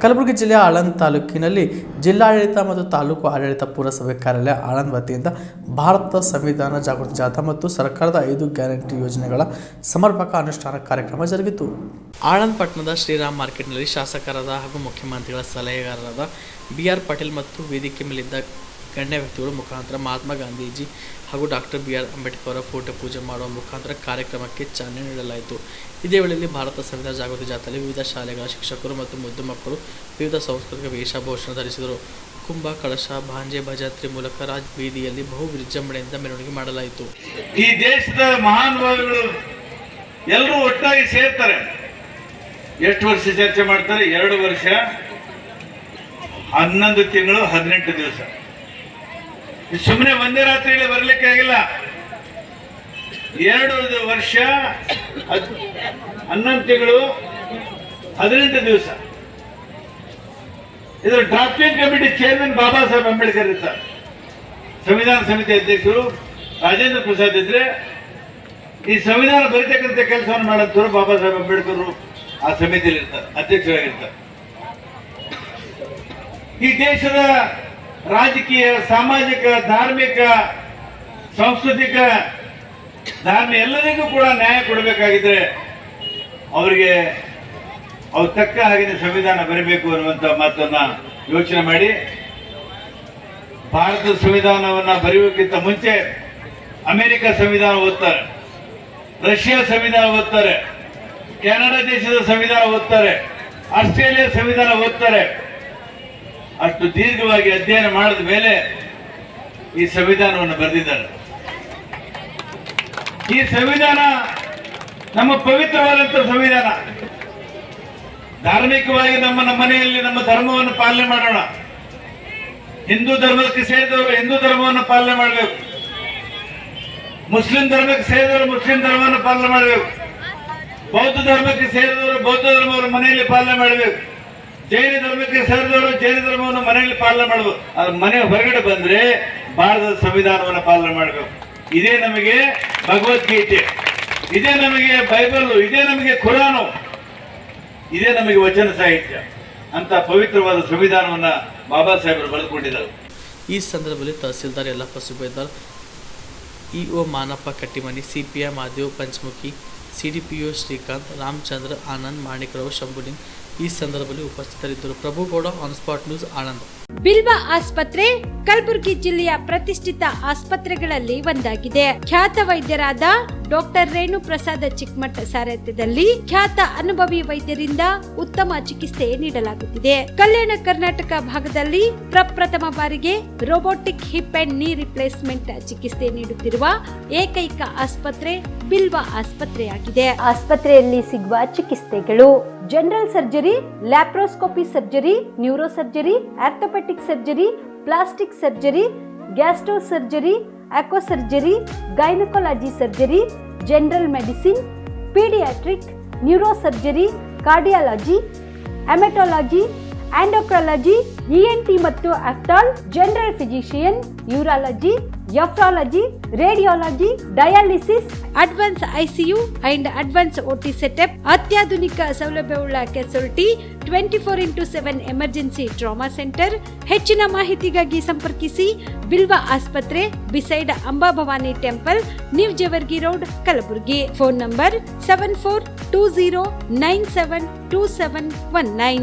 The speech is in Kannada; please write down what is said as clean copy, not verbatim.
ಕಲಬುರಗಿ ಜಿಲ್ಲೆಯ ಆಳಂದ್ ತಾಲೂಕಿನಲ್ಲಿ ಜಿಲ್ಲಾಡಳಿತ ಮತ್ತು ತಾಲೂಕು ಆಡಳಿತ ಪುರಸಭೆ ಕಾರ್ಯಾಲಯ ಆಳಂದ್ ವತಿಯಿಂದ ಭಾರತ ಸಂವಿಧಾನ ಜಾಗೃತಿ ಜಾಥಾ ಮತ್ತು ಸರ್ಕಾರದ 5 ಗ್ಯಾರಂಟಿ ಯೋಜನೆಗಳ ಸಮರ್ಪಕ ಅನುಷ್ಠಾನ ಕಾರ್ಯಕ್ರಮ ಜರುಗಿತು. ಆಳಂದ್ ಪಟ್ಟಣದ ಶ್ರೀರಾಮ್ ಮಾರ್ಕೆಟ್ನಲ್ಲಿ ಶಾಸಕರಾದ ಹಾಗೂ ಮುಖ್ಯಮಂತ್ರಿಗಳ ಸಲಹೆಗಾರರಾದ ಬಿ.ಆರ್. ಪಾಟೀಲ್ ಮತ್ತು ವೇದಿಕೆ ಮೇಲಿದ್ದ ಗಣ್ಯ ವ್ಯಕ್ತಿಗಳ ಮುಖಾಂತರ ಮಹಾತ್ಮ ಗಾಂಧೀಜಿ ಹಾಗೂ ಡಾಕ್ಟರ್ ಬಿ.ಆರ್. ಅಂಬೇಡ್ಕರ್ ಅವರ ಫೋಟೋ ಪೂಜೆ ಮಾಡುವ ಮುಖಾಂತರ ಕಾರ್ಯಕ್ರಮಕ್ಕೆ ಚಾಲನೆ ನೀಡಲಾಯಿತು. ಇದೇ ವೇಳೆಯಲ್ಲಿ ಭಾರತ ಸಂವಿಧಾನ ಜಾಗೃತಿ ಜಾಥಾದಲ್ಲಿ ವಿವಿಧ ಶಾಲೆಗಳ ಶಿಕ್ಷಕರು ಮತ್ತು ಮುದ್ದು ಮಕ್ಕಳು ವಿವಿಧ ಸಾಂಸ್ಕೃತಿಕ ವೇಷಭೂಷಣ ಧರಿಸಿದರು. ಕುಂಭ, ಕಳಶ, ಭಾಂಜೆ, ಭಜಂತ್ರಿ ಮೂಲಕ ರಾಜ್ ಬೀದಿಯಲ್ಲಿ ಬಹು ವಿಜೃಂಭಣೆಯಿಂದ ಮೆರವಣಿಗೆ ಮಾಡಲಾಯಿತು. ಈ ದೇಶದ ಮಹಾನುಭಾವಿಗಳು ಎಲ್ಲರೂ ಒಟ್ಟಾಗಿ ಸೇರ್ತಾರೆ. ಎಷ್ಟು ವರ್ಷ ಚರ್ಚೆ ಮಾಡ್ತಾರೆ? 2 ವರ್ಷ 11 ತಿಂಗಳು 18 ದಿವಸ. ಸುಮ್ಮನೆ ಒಂದೇ ರಾತ್ರಿಯಲ್ಲಿ ಬರಲಿಕ್ಕೆ ಆಗಿಲ್ಲ. 2 ವರ್ಷ 11 ತಿಂಗಳು 18 ದಿವಸ. ಇದರ drafting committee chairman Baba Saheb Ambedkar ಇರ್ತಾರೆ. ಸಂವಿಧಾನ ಸಮಿತಿ ಅಧ್ಯಕ್ಷರು ರಾಜೇಂದ್ರ ಪ್ರಸಾದ್ ಇದ್ರೆ, ಈ ಸಂವಿಧಾನ ಬರೀತಕ್ಕಂಥ ಕೆಲಸವನ್ನು ಮಾಡಂತವರು ಬಾಬಾ ಸಾಹೇಬ್ ಅಂಬೇಡ್ಕರ್ ಆ ಸಮಿತಿಯಲ್ಲಿ ಇರ್ತಾರೆ, ಅಧ್ಯಕ್ಷರಾಗಿರ್ತಾರೆ. ಈ ದೇಶದ ರಾಜಕೀಯ, ಸಾಮಾಜಿಕ, ಧಾರ್ಮಿಕ, ಸಾಂಸ್ಕೃತಿಕ, ಎಲ್ಲರಿಗೂ ಕೂಡ ನ್ಯಾಯ ಕೊಡಬೇಕಾಗಿದ್ರೆ ಅವರಿಗೆ ಅವ್ರು ತಕ್ಕ ಹಾಗೆ ಸಂವಿಧಾನ ಬರೀಬೇಕು ಅನ್ನುವಂಥ ಮಾತನ್ನ ಯೋಚನೆ ಮಾಡಿ ಭಾರತದ ಸಂವಿಧಾನವನ್ನ ಬರೆಯುವುದಕ್ಕಿಂತ ಮುಂಚೆ ಅಮೆರಿಕ ಸಂವಿಧಾನ ಓದ್ತಾರೆ, ರಷ್ಯಾ ಸಂವಿಧಾನ ಓದ್ತಾರೆ, ಕೆನಡಾ ದೇಶದ ಸಂವಿಧಾನ ಓದ್ತಾರೆ, ಆಸ್ಟ್ರೇಲಿಯಾ ಸಂವಿಧಾನ ಓದ್ತಾರೆ. ಅಷ್ಟು ದೀರ್ಘವಾಗಿ ಅಧ್ಯಯನ ಮಾಡಿದ ಮೇಲೆ ಈ ಸಂವಿಧಾನವನ್ನು ಬರೆದಿದ್ದಾರೆ. ಈ ಸಂವಿಧಾನ ನಮ್ಮ ಪವಿತ್ರವಾದಂಥ ಸಂವಿಧಾನ. ಧಾರ್ಮಿಕವಾಗಿ ನಮ್ಮ ಮನೆಯಲ್ಲಿ ನಮ್ಮ ಧರ್ಮವನ್ನು ಪಾಲನೆ ಮಾಡೋಣ. ಹಿಂದೂ ಧರ್ಮಕ್ಕೆ ಸೇರಿದವರು ಹಿಂದೂ ಧರ್ಮವನ್ನು ಪಾಲನೆ ಮಾಡಬೇಕು. ಮುಸ್ಲಿಂ ಧರ್ಮಕ್ಕೆ ಸೇರಿದವರು ಮುಸ್ಲಿಂ ಧರ್ಮವನ್ನು ಪಾಲನೆ ಮಾಡಬೇಕು. ಬೌದ್ಧ ಧರ್ಮಕ್ಕೆ ಸೇರಿದವರು ಬೌದ್ಧ ಧರ್ಮವನ್ನು ಮನೆಯಲ್ಲಿ ಪಾಲನೆ ಮಾಡಬೇಕು. ಜೈನ ಧರ್ಮಕ್ಕೆ ಸೇರಿದವರು ಜೈನ ಧರ್ಮವನ್ನು ಮನೆಯಲ್ಲಿ ಪಾಲನೆ ಮಾಡಬೇಕು. ಅದು ಮನೆ ಹೊರಗಡೆ ಬಂದ್ರೆ ಭಾರತದ ಸಂವಿಧಾನವನ್ನು ಪಾಲನೆ ಮಾಡಬೇಕು. ಇದೇ ನಮಗೆ ಭಗವದ್ಗೀತೆ, ಇದೇ ನಮಗೆ ಬೈಬಲ್, ಇದೇ ನಮಗೆ ಖುರಾನು, ಇದೇ ನಮಗೆ ವಚನ ಸಾಹಿತ್ಯ ಅಂತ ಪವಿತ್ರವಾದ ಸಂವಿಧಾನವನ್ನ ಬಾಬಾ ಸಾಹೇಬರು ಬರೆದುಕೊಂಡಿದ್ದಾರೆ. ಈ ಸಂದರ್ಭದಲ್ಲಿ tahsildar Yallappa Subedar, EO Manappa Kattimani, CPI Madev Panchamukhi, CDPO Shrikant, Ramachandra, Anand, Manikrao, Shambhuling ಈ ಸಂದರ್ಭದಲ್ಲಿ ಉಪಸ್ಥಿತರಿದ್ದರು. Prabhugouda, on spot news, Anand. Bilva ಆಸ್ಪತ್ರೆ ಕಲಬುರಗಿ ಜಿಲ್ಲೆಯ ಪ್ರತಿಷ್ಠಿತ ಆಸ್ಪತ್ರೆಗಳಲ್ಲಿ ಒಂದಾಗಿದೆ. ಖ್ಯಾತ ವೈದ್ಯರಾದ ಡಾಕ್ಟರ್ ರೇಣು ಪ್ರಸಾದ್ ಚಿಕ್ಕಮಠ ಸಾರಥ್ಯದಲ್ಲಿ ಖ್ಯಾತ ಅನುಭವಿ ವೈದ್ಯರಿಂದ ಉತ್ತಮ ಚಿಕಿತ್ಸೆ ನೀಡಲಾಗುತ್ತಿದೆ. ಕಲ್ಯಾಣ ಕರ್ನಾಟಕ ಭಾಗದಲ್ಲಿ ಪ್ರಪ್ರಥಮ ಬಾರಿಗೆ robotic hip and knee replacement ಚಿಕಿತ್ಸೆ ನೀಡುತ್ತಿರುವ ಏಕೈಕ ಆಸ್ಪತ್ರೆ ಬಿಲ್ವಾ ಆಸ್ಪತ್ರೆಯಾಗಿದೆ. ಆಸ್ಪತ್ರೆಯಲ್ಲಿ ಸಿಗುವ ಚಿಕಿತ್ಸೆಗಳು: general surgery, laparoscopy surgery, neuro surgery, orthopaedic surgery, plastic surgery, gastro surgery, aqua surgery, gynaecology surgery, general medicine, paediatric, neuro surgery, cardiology, haematology, endocrinology, ENT ಮತ್ತು ophthal, general physician, urology, nephrology, radiology, dialysis, advance ICU and advance OT setup, ಅತ್ಯಾಧುನಿಕ ಸೌಲಭ್ಯವುಳ್ಳ casualty, 24x7 emergency trauma centre. ಹೆಚ್ಚಿನ ಮಾಹಿತಿಗಾಗಿ ಸಂಪರ್ಕಿಸಿ ಬಿಲ್ವಾ ಆಸ್ಪತ್ರೆ, beside Amba Bhavani temple, new Jewargi road, Kalaburagi. Phone number 7420972719.